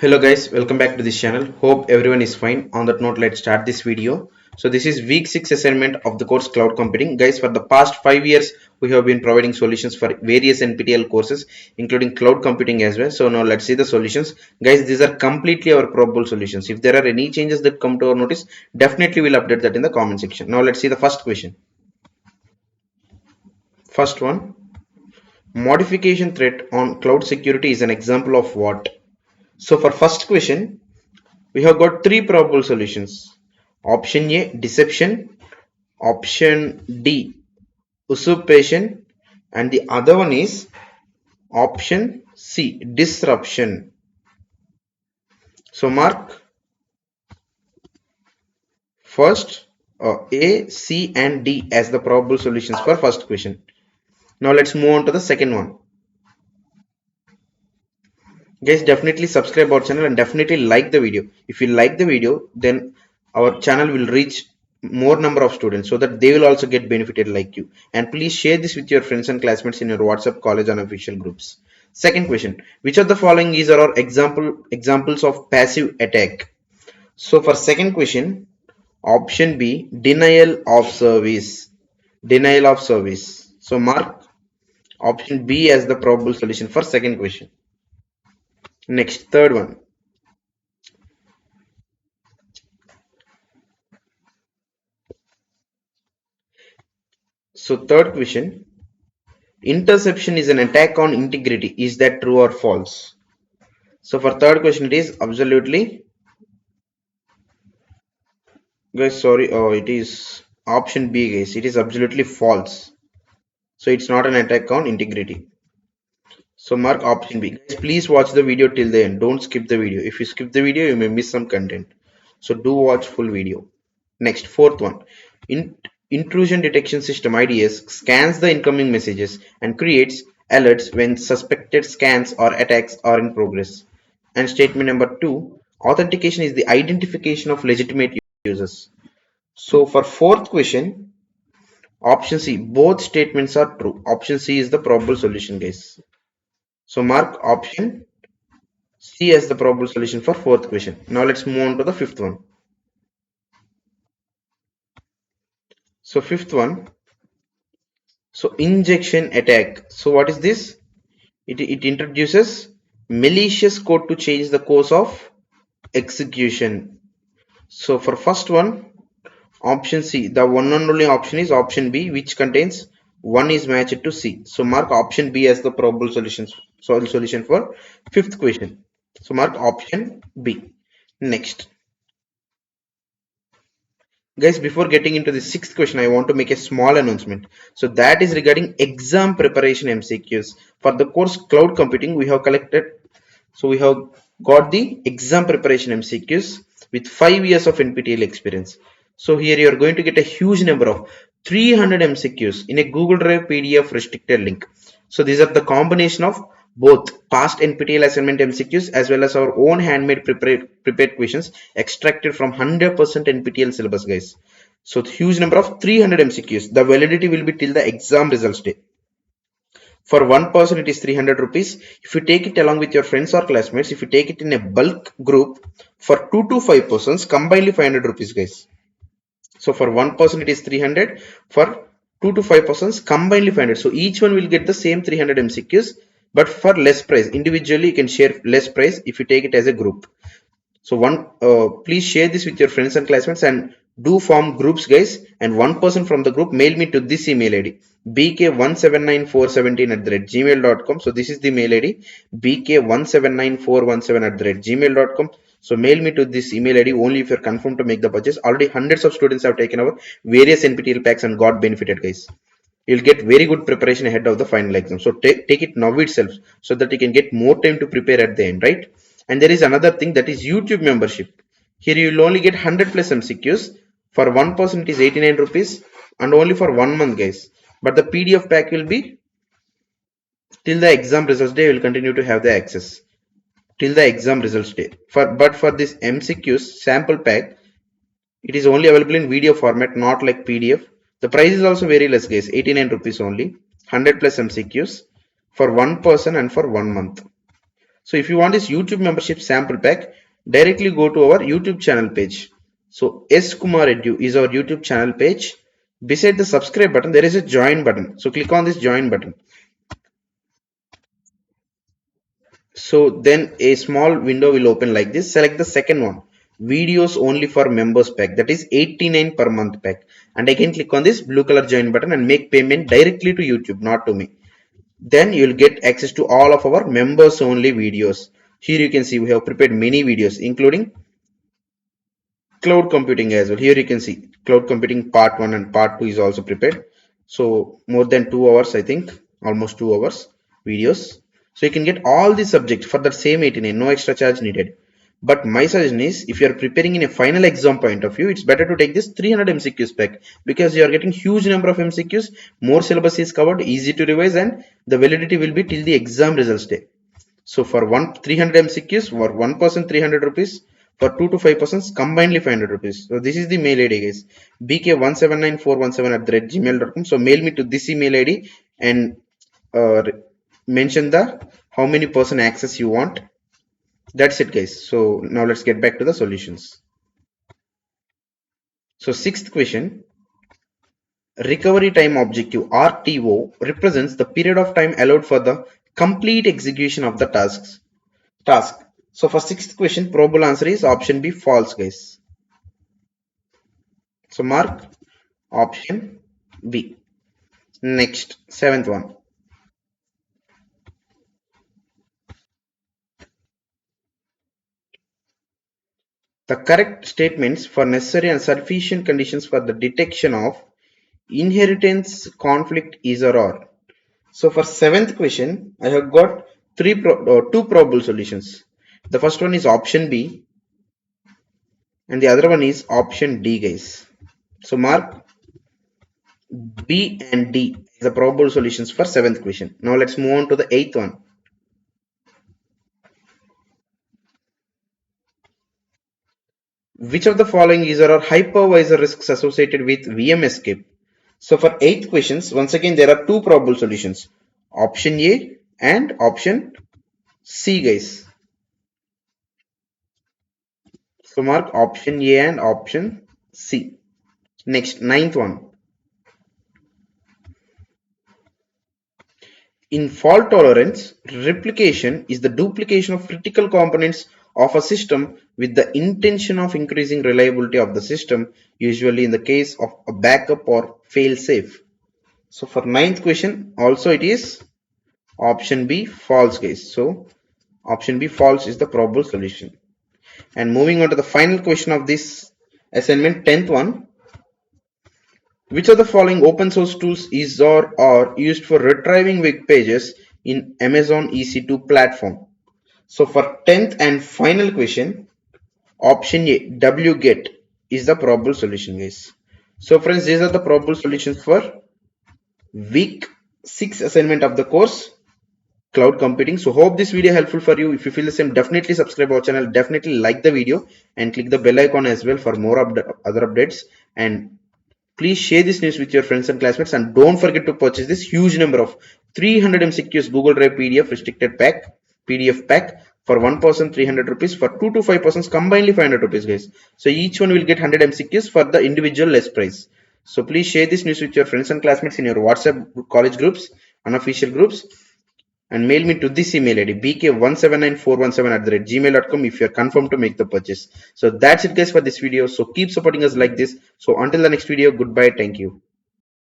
Hello guys, welcome back to this channel. Hope everyone is fine. On that note, let's start this video. So this is week 6 assignment of the course Cloud Computing. Guys, for the past 5 years, we have been providing solutions for various NPTEL courses, including cloud computing as well. So now let's see the solutions. Guys, these are completely our probable solutions. If there are any changes that come to our notice, definitely we'll update that in the comment section. Now let's see the first question. First one, modification threat on cloud security is an example of what? So for first question, we have got three probable solutions. Option A, deception. Option D, usurpation. And the other one is option C, disruption. So mark first A, C and D as the probable solutions for first question. Now let's move on to the second one. Guys, definitely subscribe our channel and definitely like the video. If you like the video, then our channel will reach more number of students so that they will also get benefited like you. And please share this with your friends and classmates in your WhatsApp, college and official groups. Second question, which of the following is our examples of passive attack? So for second question, option B, denial of service. Denial of service. So mark option B as the probable solution for second question. Next, third one. So third question, interception is an attack on integrity. Is that true or false? So for third question, it is absolutely, guys, sorry, it is option B, guys. It is absolutely false. So it's not an attack on integrity. So mark option B. Guys, please watch the video till the end. Don't skip the video. If you skip the video, you may miss some content. So do watch full video. Next, fourth one. Intrusion detection system IDS scans the incoming messages and creates alerts when suspected scans or attacks are in progress. And statement number 2, authentication is the identification of legitimate users. So for fourth question, option C, both statements are true. Option C is the probable solution, guys. So mark option C as the probable solution for fourth question. Now let's move on to the fifth one. So fifth one, so injection attack. So what is this? It introduces malicious code to change the course of execution. So for first one, option C, the one and only option is option B, which contains 1 is matched to C. So mark option B as the probable solution for fifth question. So mark option B. Next. Guys, before getting into the sixth question, I want to make a small announcement. So that is regarding exam preparation MCQs. For the course Cloud Computing, we have got the exam preparation MCQs with 5 years of NPTEL experience. So here you are going to get a huge number of 300 MCQs in a Google Drive PDF restricted link. So these are the combination of both past NPTEL assignment MCQs as well as our own handmade prepared questions extracted from 100% NPTEL syllabus, guys. So huge number of 300 MCQs. The validity will be till the exam results day. For one person, it is 300 rupees. If you take it along with your friends or classmates, if you take it in a bulk group for 2 to 5 persons, combinedly 500 rupees, guys. So for one person, it is 300. For 2 to 5 persons, combinedly 500. So each one will get the same 300 MCQs, but for less price. Individually, you can share less price if you take it as a group. So please share this with your friends and classmates and do form groups, guys. And one person from the group mail me to this email ID bk179417@gmail.com. So this is the mail ID bk179417@gmail.com. So mail me to this email ID only if you're confirmed to make the purchase. Already hundreds of students have taken our various NPTEL packs and got benefited, guys. You'll get very good preparation ahead of the final exam. So take it now itself so that you can get more time to prepare at the end, right? And there is another thing, that is YouTube membership. Here you will only get 100 plus MCQs. For one person it is 89 rupees and only for 1 month, guys. But the PDF pack will be till the exam results day. You will continue to have the access till the exam results day. But for this MCQs sample pack, it is only available in video format, not like PDF. The price is also very less, guys. 89 rupees only. 100 plus MCQs for one person and for 1 month. So if you want this YouTube membership sample pack, directly go to our YouTube channel page. So S Kumar Edu is our YouTube channel page. Beside the subscribe button, there is a join button. So click on this join button. So then a small window will open like this. Select the second one, videos only for members pack, that is 89 per month pack, and again click on this blue color join button and make payment directly to YouTube, not to me. Then you'll get access to all of our members only videos. Here you can see we have prepared many videos including cloud computing as well. Here you can see cloud computing part 1 and part 2 is also prepared. So more than 2 hours, I think almost 2 hours videos. So you can get all the subjects for the same 89, no extra charge needed. But my suggestion is, if you are preparing in a final exam point of view, it's better to take this 300 MCQs pack, because you are getting huge number of MCQs, more syllabus is covered, easy to revise, and the validity will be till the exam results day. So for 300 MCQs, for one person 300 rupees, for 2 to 5 persons combinedly 500 rupees. So this is the mail ID, guys, bk179417@gmail.com. So mail me to this email ID and mention the how many person access you want. That's it, guys. So now let's get back to the solutions. So sixth question, recovery time objective RTO represents the period of time allowed for the complete execution of the task. So for sixth question, probable answer is option B, false, guys. So mark option B. Next, seventh one. The correct statements for necessary and sufficient conditions for the detection of inheritance conflict is or are. So for seventh question, I have got two probable solutions. The first one is option B and the other one is option D, guys. So mark B and D as the probable solutions for seventh question. Now let's move on to the eighth one. Which of the following is there are hypervisor risks associated with VM escape? So for eighth questions, once again there are two probable solutions, option A and option C, guys. So mark option A and option C. Next, ninth one. In fault tolerance, replication is the duplication of critical components of a system with the intention of increasing reliability of the system, usually in the case of a backup or fail-safe. So for ninth question, also it is option B, false, guys. So option B, false, is the probable solution. And moving on to the final question of this assignment, 10th one. Which of the following open source tools is or are used for retrieving web pages in Amazon EC2 platform? So for 10th and final question, option A, wget, is the probable solution, guys. So friends, these are the probable solutions for week 6 assignment of the course cloud computing. So hope this video helpful for you. If you feel the same, definitely subscribe our channel, definitely like the video and click the bell icon as well for more other updates. And please share this news with your friends and classmates, and don't forget to purchase this huge number of 300 MCQs Google Drive PDF restricted pack, PDF pack for one person 300 rupees, for 2 to 5 persons combinedly 500 rupees, guys. So each one will get 100 MCQs for the individual less price. So please share this news with your friends and classmates in your WhatsApp college groups, unofficial groups, and mail me to this email ID bk179417@gmail.com if you're confirmed to make the purchase. So that's it, guys, for this video. So keep supporting us like this. So until the next video, goodbye, thank you.